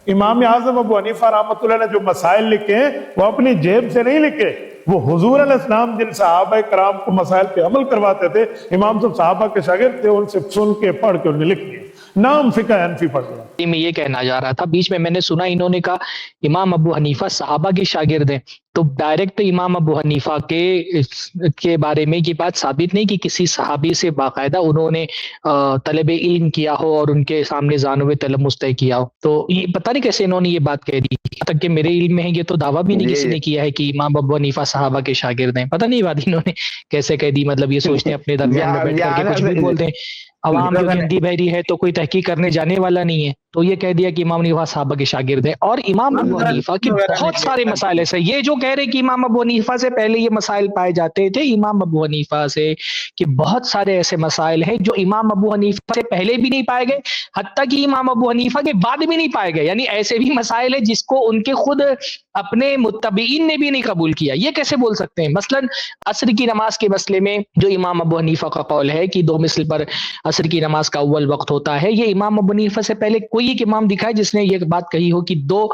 امام اعظم ابو حنیفہ رحمۃ اللہ نے جو مسائل لکھے ہیں وہ اپنی جیب سے نہیں لکھے، وہ حضور علیہ السلام جن صحابہ کرام کو مسائل پہ عمل کرواتے تھے، امام صاحب صحابہ کے شاگرد تھے، ان سے سن کے پڑھ کے انہوں نے لکھ دیا، نام فقہ حنفی پڑھ لیا۔ میں یہ کہنا جا رہا تھا، بیچ میں نے سنا انہوں نے کہا امام ابو حنیفہ صحابہ کے شاگرد ہیں، تو ڈائریکٹ امام ابو حنیفہ کے بارے میں یہ بات ثابت نہیں کہ کسی صحابی سے باقاعدہ انہوں نے طلب علم کیا ہو اور ان کے سامنے زانو طلب مستحق کیا ہو، تو یہ پتہ نہیں کیسے انہوں نے یہ بات کہہ دی، تک کہ میرے علم میں ہے یہ تو دعویٰ بھی نہیں کسی نے کیا ہے کہ امام ابو حنیفہ صحابہ کے شاگرد ہیں، پتہ نہیں بات انہوں نے کیسے کہہ دی، مطلب یہ سوچتے ہیں اپنے درمیان میں بیٹھ کر کے کچھ بھی بولتے ہیں، عوام جو گندی بہری ہے تو کوئی تحقیق کرنے جانے والا نہیں ہے، تو یہ کہہ دیا کہ امام حنیفہ صحابہ کے شاگرد ہیں۔ اور امام ابو حنیفہ کے بہت سارے مسائل ایسے، یہ جو کہہ رہے کہ امام ابو حنیفہ سے پہلے یہ مسائل پائے جاتے تھے، امام ابو حنیفہ سے کہ بہت سارے ایسے مسائل ہیں جو امام ابو حنیفہ سے پہلے بھی نہیں پائے گئے، حتیٰ کہ امام ابو حنیفہ کے بعد بھی نہیں پائے گئے، یعنی ایسے بھی مسائل ہیں جس کو ان کے خود اپنے متبعین نے بھی نہیں قبول کیا۔ یہ کیسے بول سکتے ہیں؟ مثلا عصر کی نماز کے مسئلے میں جو امام ابو حنیفہ کا قول ہے کہ 2 مثل پر عصر کی نماز کا اول وقت ہوتا ہے، یہ امام ابو حنیفہ سے پہلے کوئی ایک امام دکھائے جس نے یہ بات کہی ہو کہ 2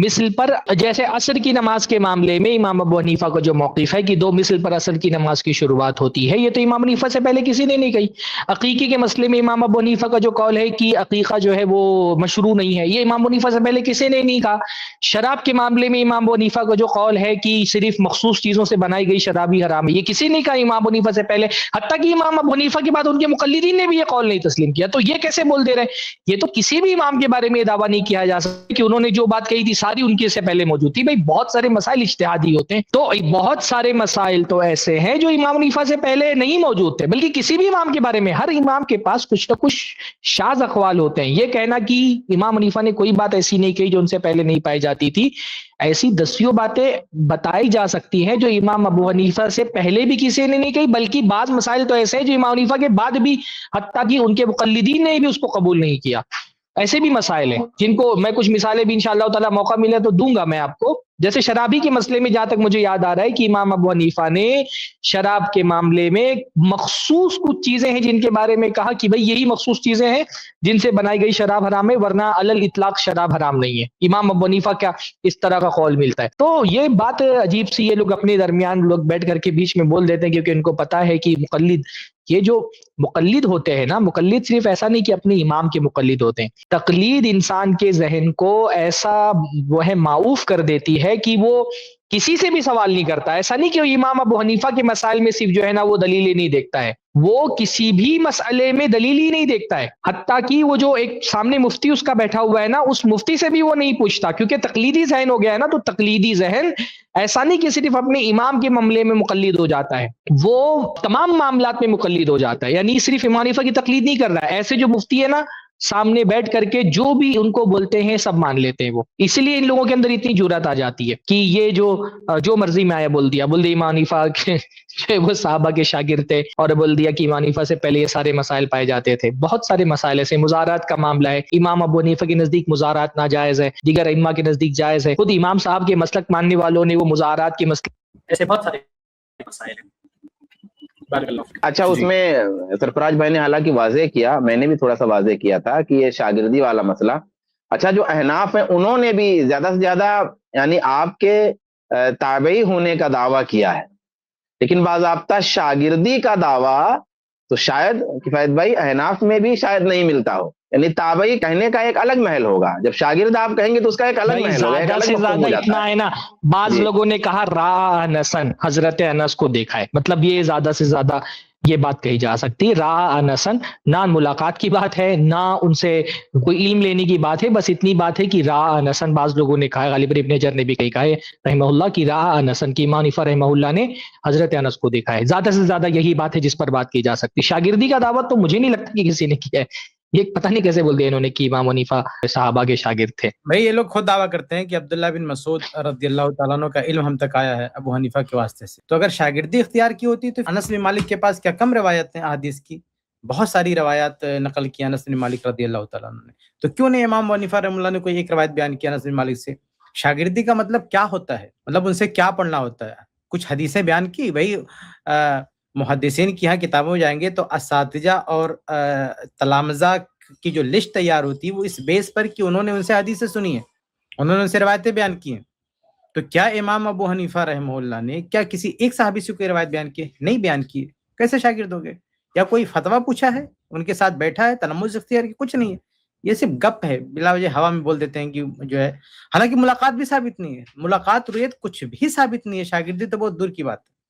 مثل پر، جیسے عصر کی نماز کے معاملے میں امام ابو حنیفہ کا جو موقف ہے کہ 2 مثل پر عصر کی نماز کی شروعات ہوتی ہے، یہ تو امام حنیفہ سے پہلے کسی نے نہیں کہی۔ عقیقے کے مسئلے میں امام ابو حنیفہ کا جو قول ہے کہ عقیقہ جو ہے وہ مشروع نہیں ہے، یہ امام حنیفہ سے پہلے کسی نے نہیں کہا۔ شراب کے معاملے میں امام ابو حنیفہ کا جو قول ہے کہ صرف مخصوص چیزوں سے بنائی گئی شراب ہی حرام ہے، یہ کسی نے کہا امام ابو حنیفہ سے پہلے، حتیٰ کہ امام ابو حنیفہ کے بعد ان کے مقلدین نے بھی یہ قول نہیں تسلیم کیا، تو یہ کیسے بول دے رہے ہیں؟ یہ تو کسی بھی امام کے بارے میں یہ دعویٰ نہیں کیا جا سکتا کہ انہوں نے جو بات کہی تھی ساری ان کے سے پہلے موجود تھی۔ بھائی بہت سارے مسائل اجتہادی ہوتے ہیں، تو بہت سارے مسائل تو ایسے ہیں جو امام حنیفہ سے پہلے نہیں موجود تھے، بلکہ کسی بھی امام کے بارے میں ہر امام کے پاس کچھ نہ کچھ شاذ اقوال ہوتے ہیں۔ یہ کہنا کہ امام حنیفہ نے کوئی بات ایسی نہیں کہی جو ان سے پہلے نہیں پائی جاتی تھی، ایسی دسیوں باتیں بتائی جا سکتی ہیں جو امام ابو حنیفہ سے پہلے بھی کسی نے نہیں کہی، بلکہ بعض مسائل تو ایسے ہیں جو امام حنیفہ کے بعد بھی حتیٰ کہ ان کے مقلدین نے بھی اس کو قبول نہیں کیا۔ ایسے بھی مسائل ہیں جن کو میں کچھ مثالیں بھی انشاءاللہ تعالی موقع ملے تو دوں گا میں آپ کو، جیسے شرابی کے مسئلے میں جہاں تک مجھے یاد آ رہا ہے کہ امام ابو حنیفہ نے شراب کے معاملے میں مخصوص کچھ چیزیں ہیں جن کے بارے میں کہا کہ بھئی یہی مخصوص چیزیں ہیں جن سے بنائی گئی شراب حرام ہے، ورنہ علل اطلاق شراب حرام نہیں ہے۔ امام ابو حنیفہ کا اس طرح کا قول ملتا ہے، تو یہ بات عجیب سی یہ لوگ اپنے درمیان لوگ بیٹھ کر کے بیچ میں بول دیتے ہیں، کیونکہ ان کو پتا ہے کہ مقلد، یہ جو مقلد ہوتے ہیں نا، مقلد صرف ایسا نہیں کہ اپنے امام کے مقلد ہوتے ہیں، تقلید انسان کے ذہن کو ایسا وہ ہے معوف کر دیتی ہے کہ وہ کسی سے بھی سوال نہیں کرتا۔ ایسا نہیں کہ امام ابو حنیفہ کے مسائل میں صرف جو ہے نا وہ دلیلیں نہیں دیکھتا ہے، وہ کسی بھی مسئلے میں دلیل ہی نہیں دیکھتا ہے، حتیٰ کہ وہ جو ایک سامنے مفتی اس کا بیٹھا ہوا ہے نا، اس مفتی سے بھی وہ نہیں پوچھتا، کیونکہ تقلیدی ذہن ہو گیا ہے نا، تو تقلیدی ذہن ایسا نہیں کہ صرف اپنے امام کے معاملے میں مقلد ہو جاتا ہے، وہ تمام معاملات میں مقلد ہو جاتا ہے، یعنی صرف امام حنیفہ کی تقلید نہیں کر رہا ہے۔ ایسے جو مفتی ہے نا، سامنے بیٹھ کر کے جو بھی ان کو بولتے ہیں سب مان لیتے ہیں وہ، اس لیے ان لوگوں کے اندر اتنی جرات آ جاتی ہے کہ یہ جو مرضی میں آیا بول دیا امام حنیفہ کے وہ صحابہ کے شاگرد تھے، اور بول دیا کہ امام حنیفہ سے پہلے یہ سارے مسائل پائے جاتے تھے۔ بہت سارے مسائل ایسے، مزارات کا معاملہ ہے، امام ابو حنیفہ کے نزدیک مزارات ناجائز ہے، دیگر ائمہ کے نزدیک جائز ہے، خود امام صاحب کے مسلک ماننے والوں نے وہ مزارات کے مسلک، ایسے بہت سارے مسائل ہیں۔ اچھا، اس میں سرفراز بھائی نے حالانکہ واضح کیا، میں نے بھی تھوڑا سا واضح کیا تھا کہ یہ شاگردی والا مسئلہ، اچھا جو احناف ہیں انہوں نے بھی زیادہ سے زیادہ یعنی آپ کے تابعی ہونے کا دعویٰ کیا ہے، لیکن باضابطہ شاگردی کا دعویٰ تو شاید کفایت بھائی احناف میں بھی شاید نہیں ملتا ہو، یعنی تابعی کہنے کا ایک الگ محل ہوگا، جب شاگرد آپ کہیں گے تو اس کا ایک الگ محل ہوگا، ایک زیادہ الگ سے مفہوم ہو زیادہ جاتا اتنا ہے نا، بعض لوگوں نے کہا راہ انسن، حضرت انس کو دیکھا ہے، مطلب یہ زیادہ سے زیادہ یہ بات کہی جا سکتی ہے، راہ انسن، نہ ملاقات کی بات ہے نہ ان سے کوئی علم لینے کی بات ہے، بس اتنی بات ہے کہ راہ انسن بعض لوگوں نے کہا ہے، غالباً ابن حجر نے بھی کہا ہے رحمہ اللہ کی راہ انسن کی، امام حنیفہ رحمہ اللہ نے حضرت انس کو دیکھا ہے، زیادہ سے زیادہ یہی بات ہے جس پر بات کی جا سکتی۔ شاگردی کا دعوت تو مجھے نہیں لگتا کہ کسی نے کیا ہے، یہ پتہ نہیں کیسے بول دیا انہوں نے کہ امام حنیفہ صحابہ کے شاگرد تھے۔ بھائی یہ لوگ خود دعویٰ کرتے ہیں کہ عبداللہ بن مسعود رضی اللہ تعالیٰ عنہ کا علم ہم تک آیا ہے ابو حنیفہ کے واسطے سے، تو اگر شاگردی اختیار کی ہوتی تو انس بن مالک کے پاس کیا کم روایت ہیں احادیث کی؟ بہت ساری روایات نقل کی انس بن مالک رضی اللہ تعالیٰ عنہ نے، تو کیوں نہیں امام ابو حنیفہ رحمہ اللہ نے کوئی ایک روایت بیان کیا انس بن مالک سے؟ شاگردی کا مطلب کیا ہوتا ہے؟ مطلب ان سے کیا پڑھنا ہوتا ہے؟ کچھ حدیثیں بیان کی، بھائی محدثین کی یہاں کتابوں میں جائیں گے تو اساتذہ اور تلامذہ کی جو لسٹ تیار ہوتی ہے وہ اس بیس پر کہ انہوں نے ان سے حدیثیں سنی ہیں، انہوں نے ان سے روایتیں بیان کی ہیں. تو کیا امام ابو حنیفہ رحمہ اللہ نے کیا کسی ایک صحابی سے کوئی روایت بیان کی؟ نہیں بیان کی. کیسے شاگرد ہو گئے؟ یا کوئی فتویٰ پوچھا ہے، ان کے ساتھ بیٹھا ہے، تلمذ اختیار کی؟ کچھ نہیں ہے. یہ صرف گپ ہے، بلا وجہ ہوا میں بول دیتے ہیں کہ جو ہے، حالانکہ ملاقات بھی ثابت نہیں ہے، ملاقات رویت کچھ بھی ثابت نہیں ہے، شاگردی تو بہت دور کی بات ہے.